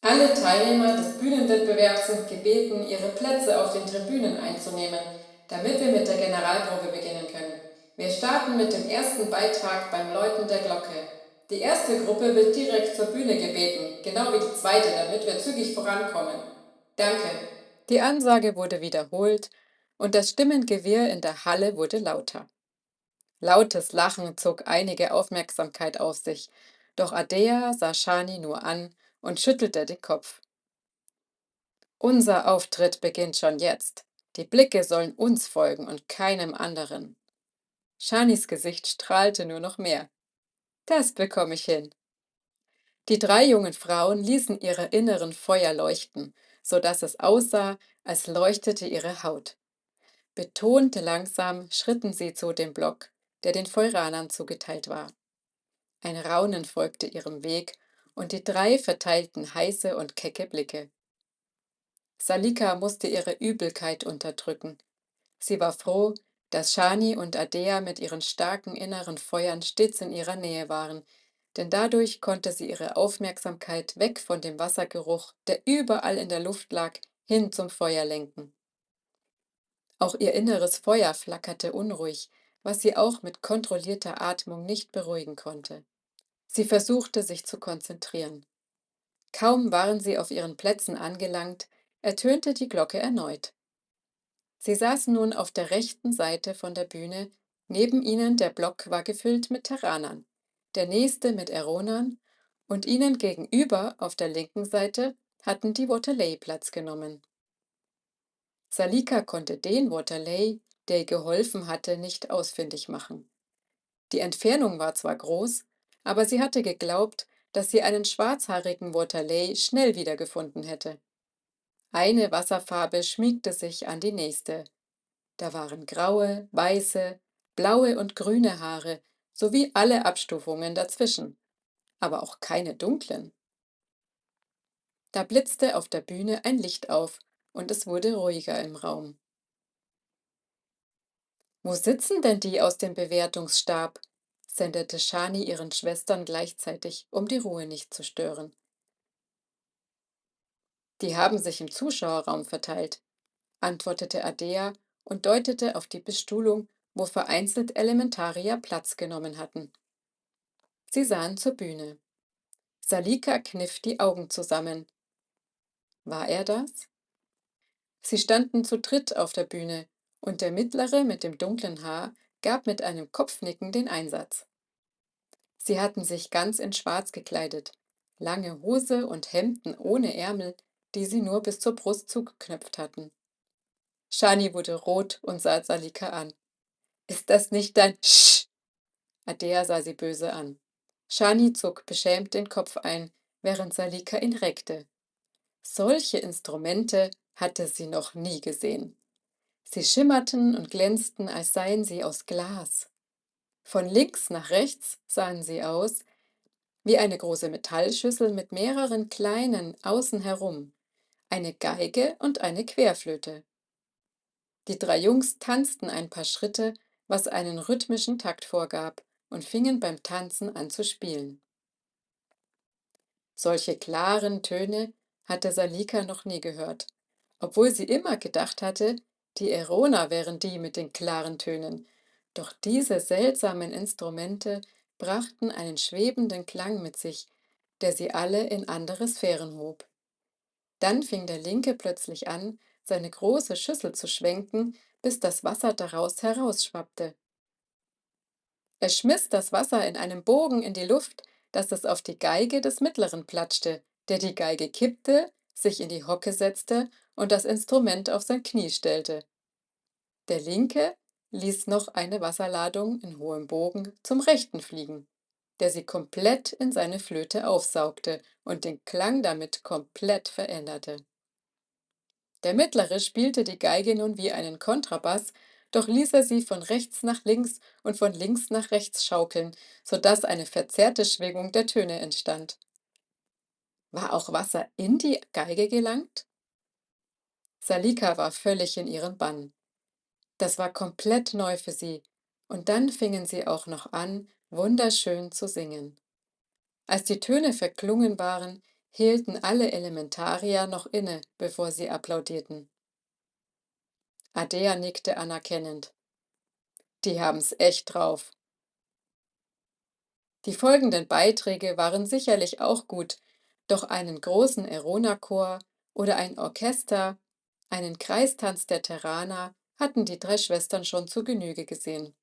Alle Teilnehmer des Bühnenwettbewerbs sind gebeten, ihre Plätze auf den Tribünen einzunehmen, damit wir mit der Generalprobe beginnen können. Wir starten mit dem ersten Beitrag beim Läuten der Glocke. Die erste Gruppe wird direkt zur Bühne gebeten, genau wie die zweite, damit wir zügig vorankommen. Danke. Die Ansage wurde wiederholt und das Stimmengewirr in der Halle wurde lauter. Lautes Lachen zog einige Aufmerksamkeit auf sich, doch Adea sah Shani nur an und schüttelte den Kopf. Unser Auftritt beginnt schon jetzt. Die Blicke sollen uns folgen und keinem anderen. Shanis Gesicht strahlte nur noch mehr. Das bekomme ich hin. Die drei jungen Frauen ließen ihre inneren Feuer leuchten, so dass es aussah, als leuchtete ihre Haut. Betont langsam schritten sie zu dem Block, der den Feuranern zugeteilt war. Ein Raunen folgte ihrem Weg, und die drei verteilten heiße und kecke Blicke. Salika musste ihre Übelkeit unterdrücken. Sie war froh, dass Shani und Adea mit ihren starken inneren Feuern stets in ihrer Nähe waren, denn dadurch konnte sie ihre Aufmerksamkeit weg von dem Wassergeruch, der überall in der Luft lag, hin zum Feuer lenken. Auch ihr inneres Feuer flackerte unruhig, was sie auch mit kontrollierter Atmung nicht beruhigen konnte. Sie versuchte, sich zu konzentrieren. Kaum waren sie auf ihren Plätzen angelangt, ertönte die Glocke erneut. Sie saßen nun auf der rechten Seite von der Bühne, neben ihnen der Block war gefüllt mit Terranern, der nächste mit Eronern, und ihnen gegenüber auf der linken Seite hatten die Waterlei Platz genommen. Salika konnte den Waterlei, der ihr geholfen hatte, nicht ausfindig machen. Die Entfernung war zwar groß, aber sie hatte geglaubt, dass sie einen schwarzhaarigen Waterlei schnell wiedergefunden hätte. Eine Wasserfarbe schmiegte sich an die nächste. Da waren graue, weiße, blaue und grüne Haare sowie alle Abstufungen dazwischen, aber auch keine dunklen. Da blitzte auf der Bühne ein Licht auf und es wurde ruhiger im Raum. Wo sitzen denn die aus dem Bewertungsstab? Sendete Shani ihren Schwestern gleichzeitig, um die Ruhe nicht zu stören. Die haben sich im Zuschauerraum verteilt, antwortete Adea und deutete auf die Bestuhlung, wo vereinzelt Elementarier Platz genommen hatten. Sie sahen zur Bühne. Salika kniff die Augen zusammen. War er das? Sie standen zu dritt auf der Bühne, und der mittlere mit dem dunklen Haar gab mit einem Kopfnicken den Einsatz. Sie hatten sich ganz in Schwarz gekleidet, lange Hose und Hemden ohne Ärmel, die sie nur bis zur Brust zugeknöpft hatten. Shani wurde rot und sah Salika an. »Ist das nicht dein Sch?« Adea sah sie böse an. Shani zog beschämt den Kopf ein, während Salika ihn reckte. Solche Instrumente hatte sie noch nie gesehen. Sie schimmerten und glänzten, als seien sie aus Glas. Von links nach rechts sahen sie aus wie eine große Metallschüssel mit mehreren kleinen außen herum, eine Geige und eine Querflöte. Die drei Jungs tanzten ein paar Schritte, was einen rhythmischen Takt vorgab, und fingen beim Tanzen an zu spielen. Solche klaren Töne hatte Salika noch nie gehört, obwohl sie immer gedacht hatte, die Eroner wären die mit den klaren Tönen. Doch diese seltsamen Instrumente brachten einen schwebenden Klang mit sich, der sie alle in andere Sphären hob. Dann fing der Linke plötzlich an, seine große Schüssel zu schwenken, bis das Wasser daraus herausschwappte. Er schmiss das Wasser in einem Bogen in die Luft, dass es auf die Geige des Mittleren platschte, der die Geige kippte, sich in die Hocke setzte und das Instrument auf sein Knie stellte. Der Linke ließ noch eine Wasserladung in hohem Bogen zum Rechten fliegen, der sie komplett in seine Flöte aufsaugte und den Klang damit komplett veränderte. Der Mittlere spielte die Geige nun wie einen Kontrabass, doch ließ er sie von rechts nach links und von links nach rechts schaukeln, so dass eine verzerrte Schwingung der Töne entstand. War auch Wasser in die Geige gelangt? Salika war völlig in ihren Bann. Das war komplett neu für sie, und dann fingen sie auch noch an, wunderschön zu singen. Als die Töne verklungen waren, hielten alle Elementarier noch inne, bevor sie applaudierten. Adea nickte anerkennend. Die haben's echt drauf. Die folgenden Beiträge waren sicherlich auch gut, doch einen großen Erona-Chor oder ein Orchester, einen Kreistanz der Terraner hatten die drei Schwestern schon zu Genüge gesehen.